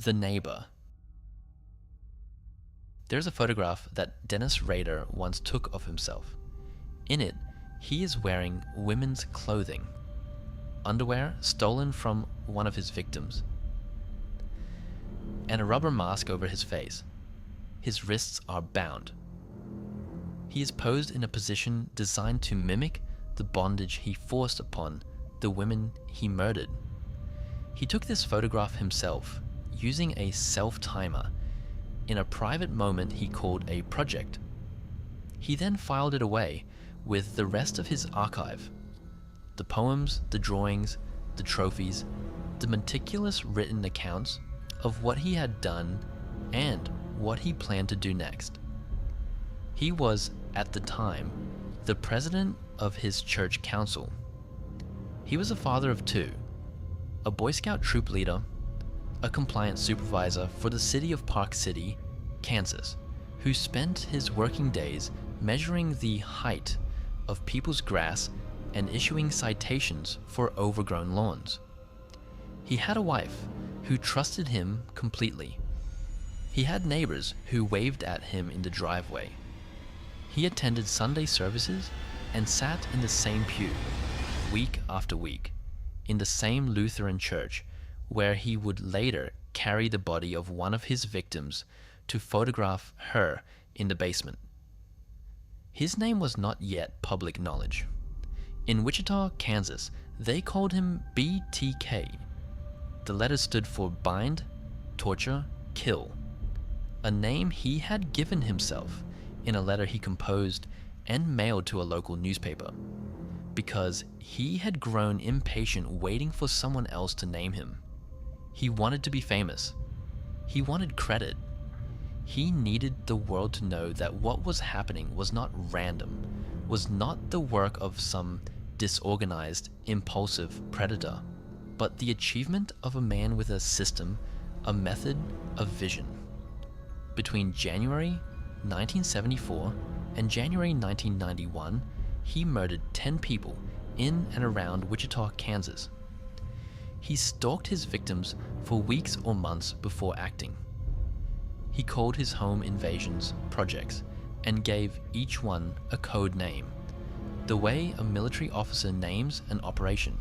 The Neighbor. There's a photograph that Dennis Rader once took of himself. In it, he is wearing women's clothing, underwear stolen from one of his victims, and a rubber mask over his face. His wrists are bound. He is posed in a position designed to mimic the bondage he forced upon the women he murdered. He took this photograph himself, using a self-timer, in a private moment he called a project. He then filed it away with the rest of his archive. The poems, the drawings, the trophies, the meticulous written accounts of what he had done and what he planned to do next. He was, at the time, the president of his church council. He was a father of two, a Boy Scout troop leader, a compliance supervisor for the city of Park City, Kansas, who spent his working days measuring the height of people's grass and issuing citations for overgrown lawns. He had a wife who trusted him completely. He had neighbors who waved at him in the driveway. He attended Sunday services and sat in the same pew, week after week, in the same Lutheran church where he would later carry the body of one of his victims to photograph her in the basement. His name was not yet public knowledge. In Wichita, Kansas, they called him BTK. The letters stood for bind, torture, kill, a name he had given himself in a letter he composed and mailed to a local newspaper, because he had grown impatient waiting for someone else to name him. He wanted to be famous. He wanted credit. He needed the world to know that what was happening was not random, was not the work of some disorganized, impulsive predator, but the achievement of a man with a system, a method, a vision. Between January 1974 and January 1991, he murdered 10 people in and around Wichita, Kansas. He stalked his victims for weeks or months before acting. He called his home invasions projects and gave each one a code name, the way a military officer names an operation.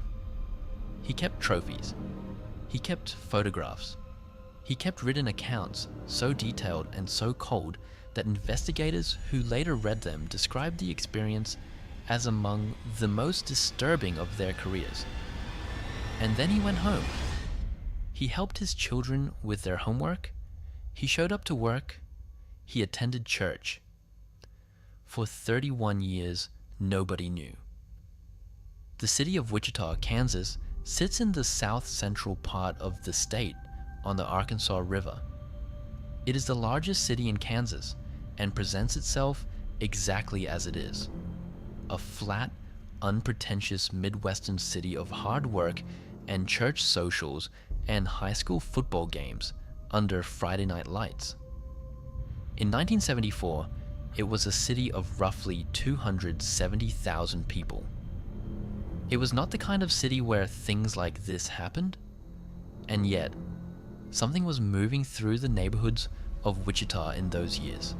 He kept trophies. He kept photographs. He kept written accounts so detailed and so cold that investigators who later read them described the experience as among the most disturbing of their careers. And then he went home. He helped his children with their homework. He showed up to work. He attended church. For 31 years, nobody knew. The city of Wichita, Kansas, sits in the south-central part of the state on the Arkansas River. It is the largest city in Kansas and presents itself exactly as it is: a flat, unpretentious Midwestern city of hard work and church socials and high school football games under Friday night lights. In 1974, it was a city of roughly 270,000 people. It was not the kind of city where things like this happened, and yet, something was moving through the neighborhoods of Wichita in those years.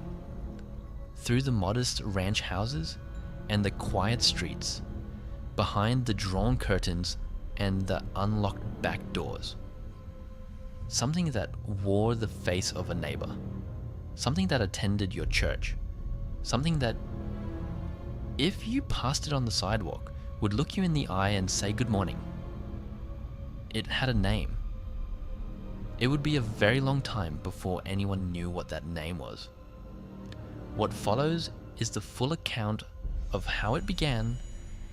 Through the modest ranch houses and the quiet streets, behind the drawn curtains and the unlocked back doors. Something that wore the face of a neighbor. Something that attended your church. Something that, if you passed it on the sidewalk, would look you in the eye and say good morning. It had a name. It would be a very long time before anyone knew what that name was. What follows is the full account of how it began,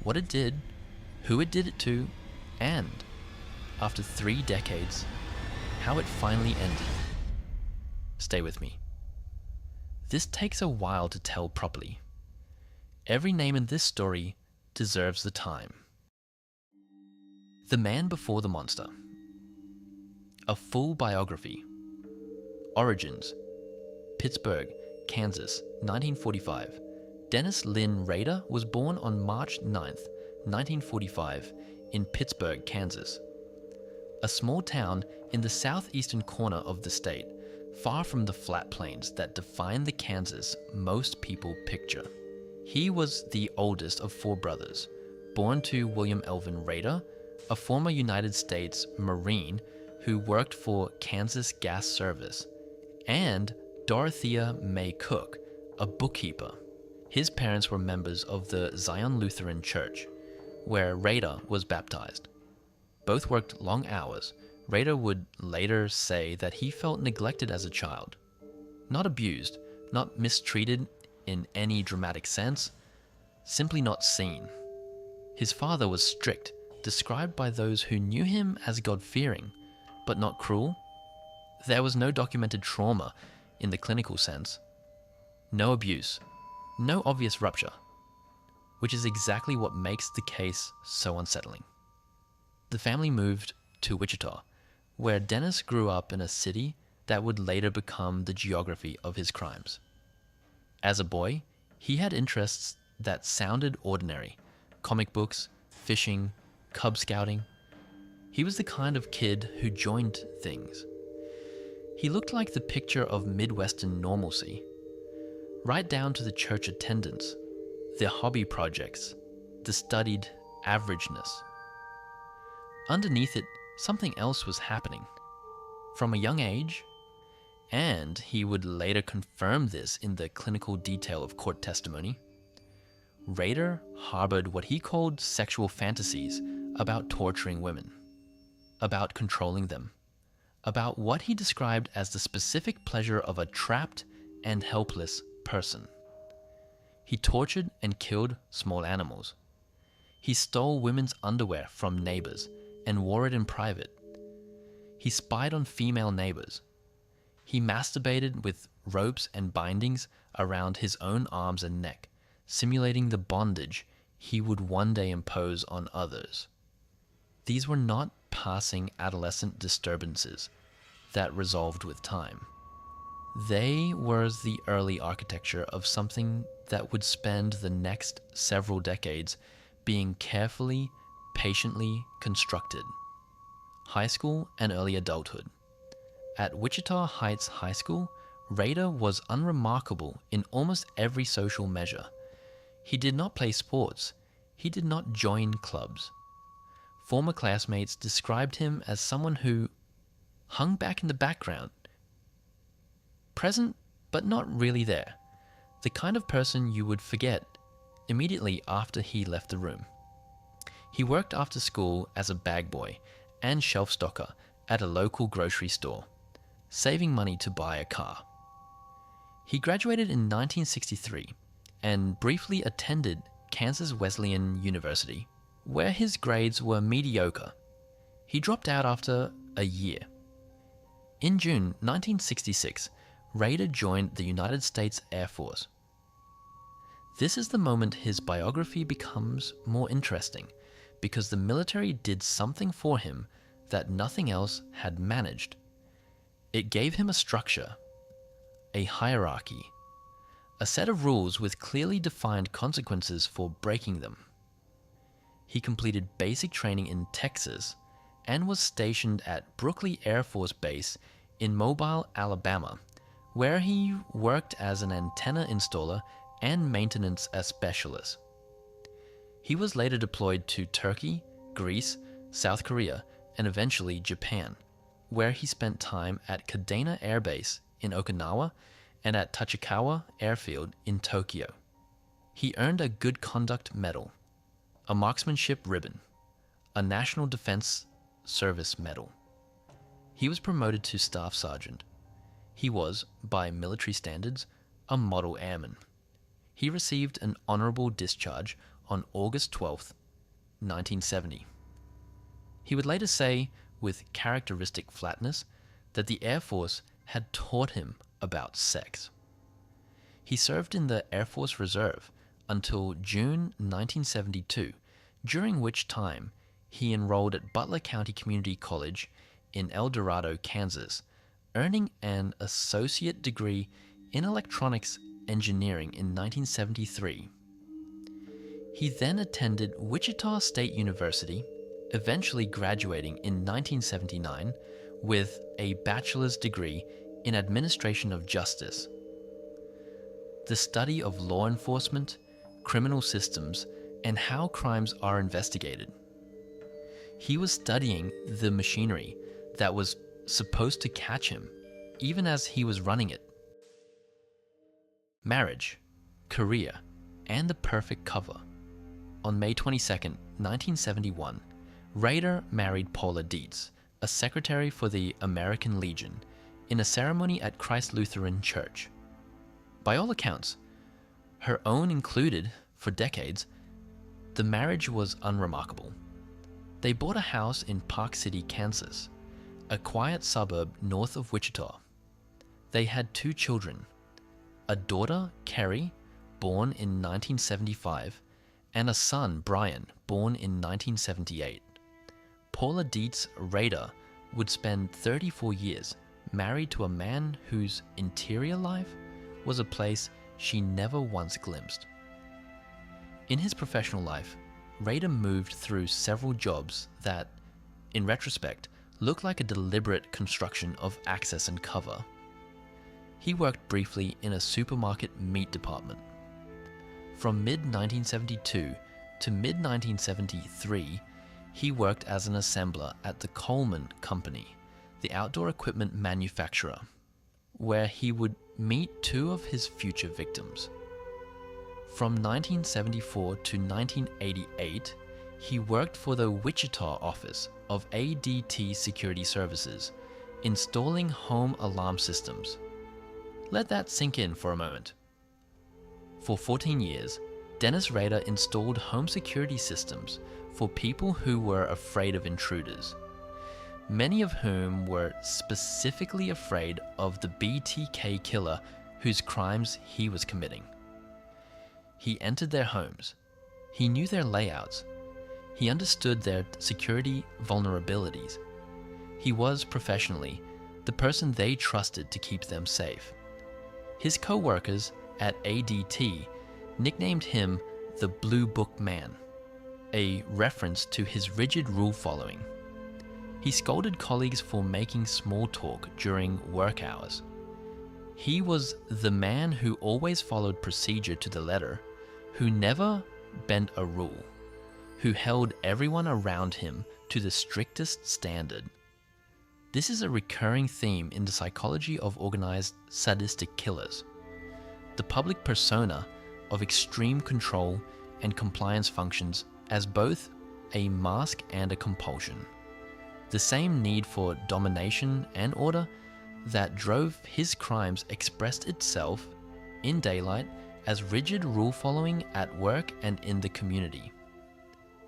what it did, who it did it to, and, after 3 decades, how it finally ended. Stay with me. This takes a while to tell properly. Every name in this story deserves the time. The Man Before the Monster. A full biography. Origins: Pittsburgh, Kansas, 1945. Dennis Lynn Rader was born on March 9th, 1945, in Pittsburgh, Kansas. a small town in the southeastern corner of the state, far from the flat plains that define the Kansas most people picture. He was the oldest of 4 brothers, born to William Elvin Rader, a former United States Marine who worked for Kansas Gas Service, and Dorothea May Cook, a bookkeeper. His parents were members of the Zion Lutheran Church, where Rader was baptized. Both worked long hours. Rader would later say that he felt neglected as a child. Not abused, not mistreated in any dramatic sense, simply not seen. His father was strict, described by those who knew him as God-fearing, but not cruel. There was no documented trauma in the clinical sense. No abuse, no obvious rupture, which is exactly what makes the case so unsettling. The family moved to Wichita, where Dennis grew up in a city that would later become the geography of his crimes. As a boy, he had interests that sounded ordinary: comic books, fishing, Cub Scouting. He was the kind of kid who joined things. He looked like the picture of Midwestern normalcy, right down to the church attendance, the hobby projects, the studied averageness. Underneath it, something else was happening. From a young age, and he would later confirm this in the clinical detail of court testimony, Rader harbored what he called sexual fantasies about torturing women, about controlling them, about what he described as the specific pleasure of a trapped and helpless person. He tortured and killed small animals. He stole women's underwear from neighbors and wore it in private. He spied on female neighbors. He masturbated with ropes and bindings around his own arms and neck, simulating the bondage he would one day impose on others. These were not passing adolescent disturbances that resolved with time. They were the early architecture of something that would spend the next several decades being carefully, patiently constructed. High school and early adulthood. At Wichita Heights High School, Rader was unremarkable in almost every social measure. He did not play sports. He did not join clubs. Former classmates described him as someone who hung back in the background, present but not really there, the kind of person you would forget immediately after he left the room. He worked after school as a bag boy and shelf stocker at a local grocery store, saving money to buy a car. He graduated in 1963 and briefly attended Kansas Wesleyan University, where his grades were mediocre. He dropped out after a year. In June 1966, Rader joined the United States Air Force. This is the moment his biography becomes more interesting, because the military did something for him that nothing else had managed. It gave him a structure, a hierarchy, a set of rules with clearly defined consequences for breaking them. He completed basic training in Texas and was stationed at Brookley Air Force Base in Mobile, Alabama, where he worked as an antenna installer and maintenance specialist. He was later deployed to Turkey, Greece, South Korea, and eventually Japan, where he spent time at Kadena Air Base in Okinawa and at Tachikawa Airfield in Tokyo. He earned a Good Conduct Medal, a Marksmanship Ribbon, a National Defense Service Medal. He was promoted to Staff Sergeant. He was, by military standards, a model airman. He received an honorable discharge on August 12, 1970. He would later say, with characteristic flatness, that the Air Force had taught him about sex. He served in the Air Force Reserve until June 1972, during which time he enrolled at Butler County Community College in El Dorado, Kansas, earning an associate degree in electronics engineering in 1973. He then attended Wichita State University, eventually graduating in 1979 with a bachelor's degree in administration of justice, the study of law enforcement, criminal systems, and how crimes are investigated. He was studying the machinery that was supposed to catch him, even as he was running it. Marriage, career, and the perfect cover. On May 22, 1971, Rader married Paula Dietz, a secretary for the American Legion, in a ceremony at Christ Lutheran Church. By all accounts, her own included, for decades, the marriage was unremarkable. They bought a house in Park City, Kansas, a quiet suburb north of Wichita. They had 2 children, a daughter, Kerry, born in 1975, and a son, Brian, born in 1978. Paula Dietz Rader would spend 34 years married to a man whose interior life was a place she never once glimpsed. In his professional life, Rader moved through several jobs that, in retrospect, look like a deliberate construction of access and cover. He worked briefly in a supermarket meat department. From mid-1972 to mid-1973, he worked as an assembler at the Coleman Company, the outdoor equipment manufacturer, where he would meet 2 of his future victims. From 1974 to 1988, he worked for the Wichita office of ADT Security Services, installing home alarm systems. Let that sink in for a moment. For 14 years, Dennis Rader installed home security systems for people who were afraid of intruders, many of whom were specifically afraid of the BTK killer whose crimes he was committing. He entered their homes. He knew their layouts. He understood their security vulnerabilities. He was, professionally, the person they trusted to keep them safe. His co-workers at ADT nicknamed him the Blue Book Man, a reference to his rigid rule following. He scolded colleagues for making small talk during work hours. He was the man who always followed procedure to the letter, who never bent a rule, who held everyone around him to the strictest standard. This is a recurring theme in the psychology of organized sadistic killers. The public persona of extreme control and compliance functions as both a mask and a compulsion. The same need for domination and order that drove his crimes expressed itself in daylight as rigid rule following at work and in the community.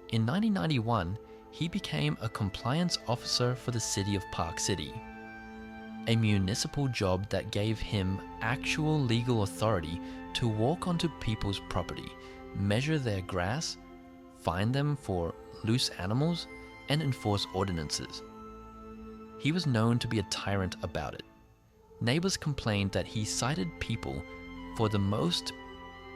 In 1991, he became a compliance officer for the city of Park City, a municipal job that gave him actual legal authority to walk onto people's property, measure their grass, find them for loose animals, and enforce ordinances. He was known to be a tyrant about it. Neighbors complained that he cited people for the most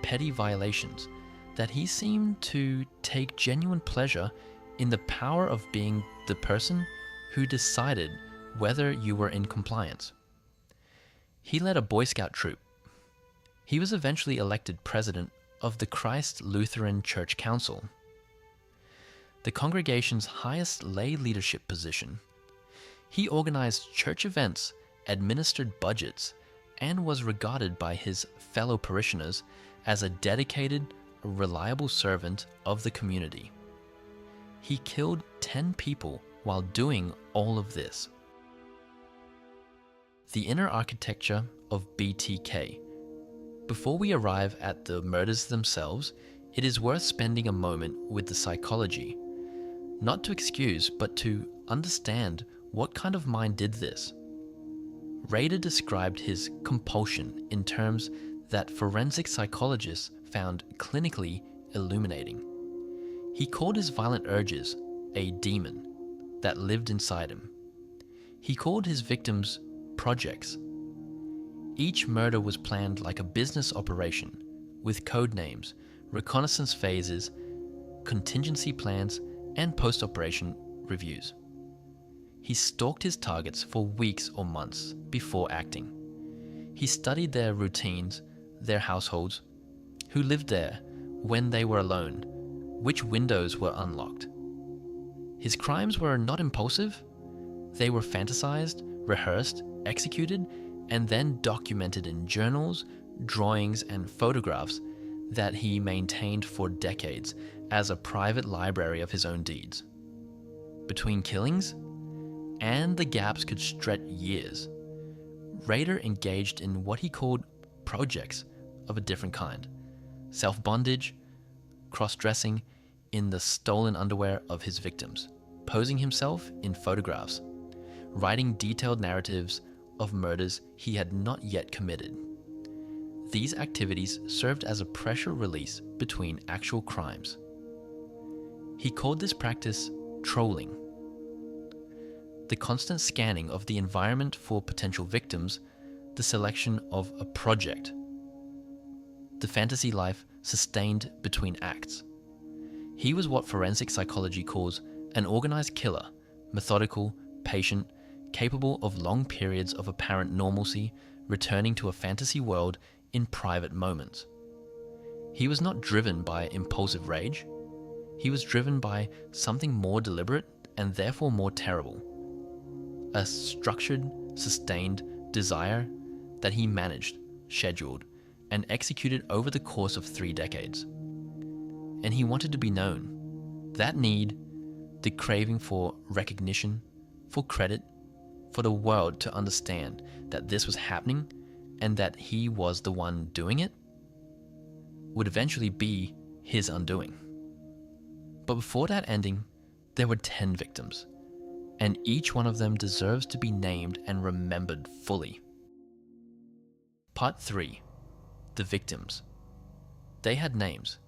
petty violations, that he seemed to take genuine pleasure in the power of being the person who decided whether you were in compliance. He led a Boy Scout troop. He was eventually elected president of the Christ Lutheran Church Council, the congregation's highest lay leadership position. He organized church events, administered budgets, and was regarded by his fellow parishioners as a dedicated, reliable servant of the community. He killed 10 people while doing all of this. The inner architecture of BTK. Before we arrive at the murders themselves, it is worth spending a moment with the psychology, not to excuse, but to understand what kind of mind did this. Rader described his compulsion in terms that forensic psychologists found clinically illuminating. He called his violent urges a demon that lived inside him. He called his victims projects. Each murder was planned like a business operation, with code names, reconnaissance phases, contingency plans, and post-operation reviews. He stalked his targets for weeks or months before acting. He studied their routines, their households, who lived there when they were alone, which windows were unlocked. His crimes were not impulsive. They were fantasized, rehearsed, executed, and then documented in journals, drawings, and photographs that he maintained for decades as a private library of his own deeds. Between killings, and the gaps could stretch years, Rader engaged in what he called projects of a different kind: self-bondage, cross-dressing in the stolen underwear of his victims, posing himself in photographs, writing detailed narratives of murders he had not yet committed. These activities served as a pressure release between actual crimes. He called this practice trolling. The constant scanning of the environment for potential victims, the selection of a project, the fantasy life sustained between acts. He was what forensic psychology calls an organized killer, methodical, patient, capable of long periods of apparent normalcy, returning to a fantasy world in private moments. He was not driven by impulsive rage. He was driven by something more deliberate and therefore more terrible. A structured, sustained desire that he managed, scheduled, and executed over the course of 3 decades. And he wanted to be known. That need, the craving for recognition, for credit, for the world to understand that this was happening and that he was the one doing it, would eventually be his undoing. But before that ending, there were 10 victims, and each one of them deserves to be named and remembered fully. Part 3. The victims. They had names,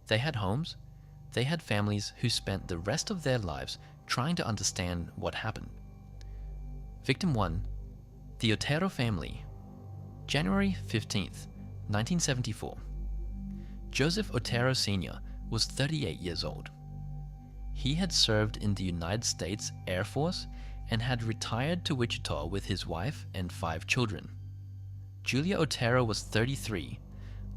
they had homes, they had families who spent the rest of their lives trying to understand what happened. Victim 1, the Otero family. January 15th, 1974. Joseph Otero Sr. was 38 years old. He had served in the United States Air Force and had retired to Wichita with his wife and 5 children. Julia Otero was 33,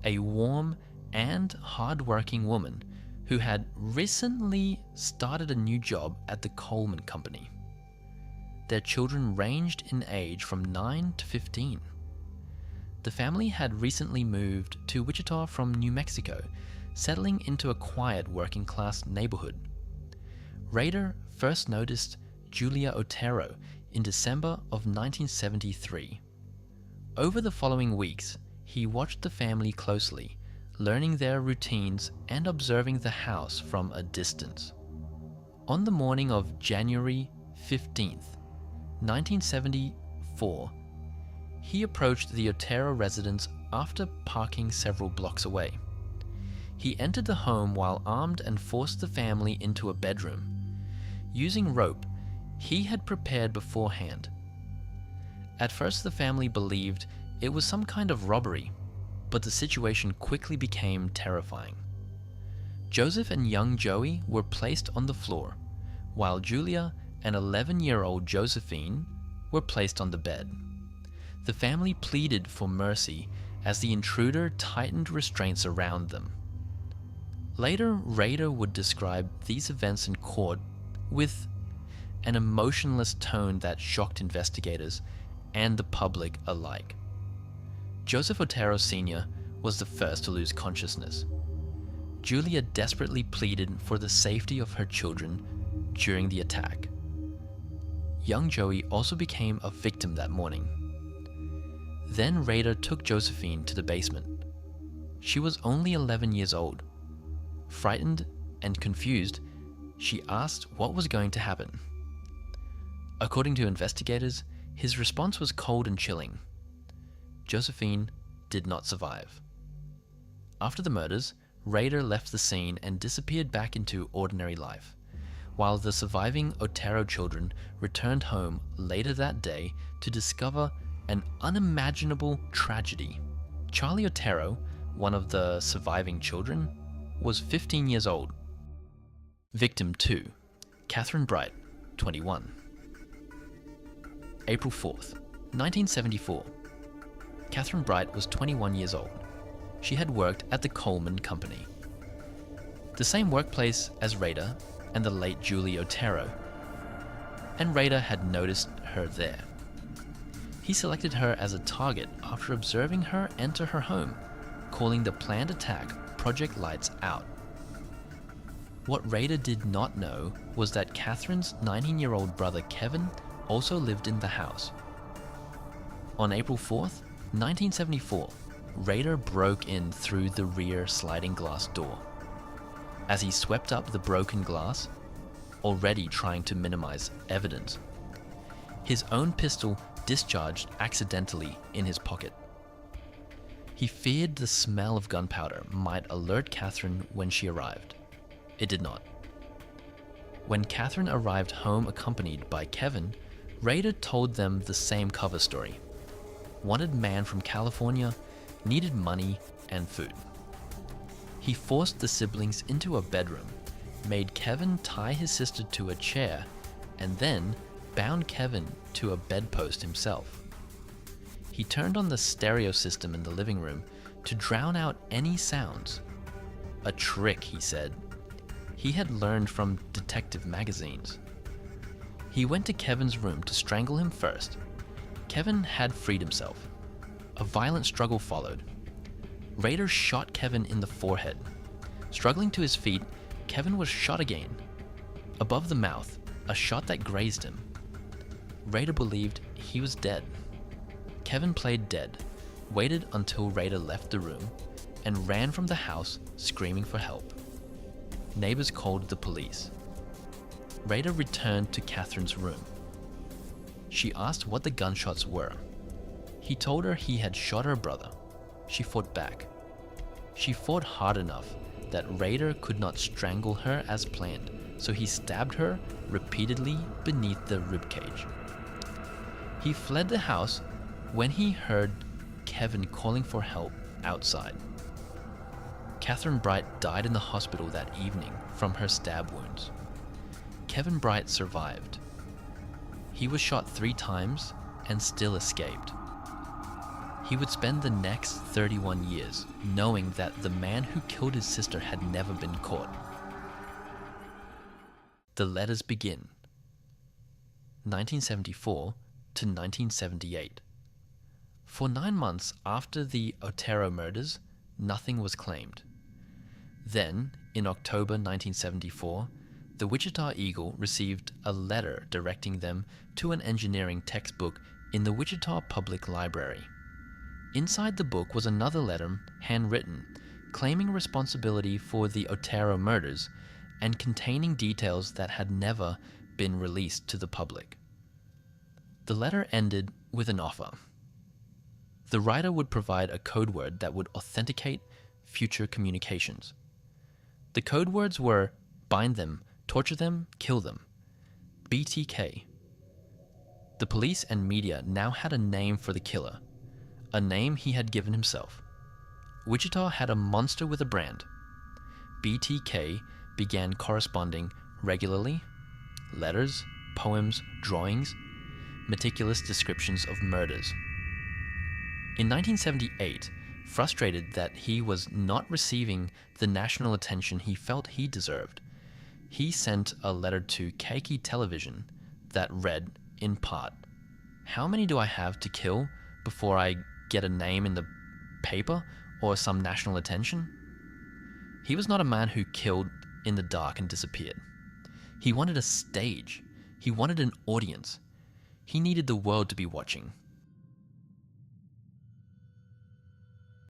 a warm and hard-working woman who had recently started a new job at the Coleman Company. Their children ranged in age from 9 to 15. The family had recently moved to Wichita from New Mexico, settling into a quiet working-class neighborhood. Rader first noticed Julia Otero in December of 1973. Over the following weeks, he watched the family closely, learning their routines and observing the house from a distance. On the morning of January 15th, 1974, he approached the Otero residence after parking several blocks away. He entered the home while armed and forced the family into a bedroom. Using rope, he had prepared beforehand. At first, the family believed it was some kind of robbery, but the situation quickly became terrifying. Joseph and young Joey were placed on the floor, while Julia and 11-year-old Josephine were placed on the bed. The family pleaded for mercy as the intruder tightened restraints around them. Later, Rader would describe these events in court with an emotionless tone that shocked investigators and the public alike. Joseph Otero Sr. was the first to lose consciousness. Julia desperately pleaded for the safety of her children during the attack. Young Joey also became a victim that morning. Then Rader took Josephine to the basement. She was only 11 years old. Frightened and confused, she asked what was going to happen. According to investigators, his response was cold and chilling. Josephine did not survive. After the murders, Rader left the scene and disappeared back into ordinary life, while the surviving Otero children returned home later that day to discover an unimaginable tragedy. Charlie Otero, one of the surviving children, was 15 years old. Victim 2. Kathryn Bright, 21. April 4th, 1974. Kathryn Bright was 21 years old. She had worked at the Coleman Company, the same workplace as Rader and the late Julie Otero, and Rader had noticed her there. He selected her as a target after observing her enter her home, calling the planned attack Project Lights Out. What Rader did not know was that Kathryn's 19-year-old brother Kevin also lived in the house. On April 4th, 1974, Rader broke in through the rear sliding glass door. As he swept up the broken glass, already trying to minimize evidence, his own pistol discharged accidentally in his pocket. He feared the smell of gunpowder might alert Kathryn when she arrived. It did not. When Kathryn arrived home accompanied by Kevin, Rader told them the same cover story. Wanted man from California, needed money and food. He forced the siblings into a bedroom, made Kevin tie his sister to a chair, and then bound Kevin to a bedpost himself. He turned on the stereo system in the living room to drown out any sounds. A trick, he said. He had learned from detective magazines. He went to Kevin's room to strangle him first. Kevin had freed himself. A violent struggle followed. Rader shot Kevin in the forehead. Struggling to his feet, Kevin was shot again. Above the mouth, a shot that grazed him. Rader believed he was dead. Kevin played dead, waited until Rader left the room, and ran from the house screaming for help. Neighbors called the police. Rader returned to Kathryn's room. She asked what the gunshots were. He told her he had shot her brother. She fought back. She fought hard enough that Rader could not strangle her as planned, so he stabbed her repeatedly beneath the ribcage. He fled the house when he heard Kevin calling for help outside. Kathryn Bright died in the hospital that evening from her stab wounds. Kevin Bright survived. He was shot 3 times and still escaped. He would spend the next 31 years knowing that the man who killed his sister had never been caught. The letters begin. 1974 to 1978. For 9 months after the Otero murders, nothing was claimed. Then, in October 1974, the Wichita Eagle received a letter directing them to an engineering textbook in the Wichita Public Library. Inside the book was another letter, handwritten, claiming responsibility for the Otero murders and containing details that had never been released to the public. The letter ended with an offer. The writer would provide a code word that would authenticate future communications. The code words were bind them, torture them, kill them. BTK. The police and media now had a name for the killer, a name he had given himself. Wichita had a monster with a brand. BTK began corresponding regularly, letters, poems, drawings, meticulous descriptions of murders. In 1978, frustrated that he was not receiving the national attention he felt he deserved, he sent a letter to Keiki Television that read, in part, "How many do I have to kill before I get a name in the paper or some national attention?" He was not a man who killed in the dark and disappeared. He wanted a stage. He wanted an audience. He needed the world to be watching,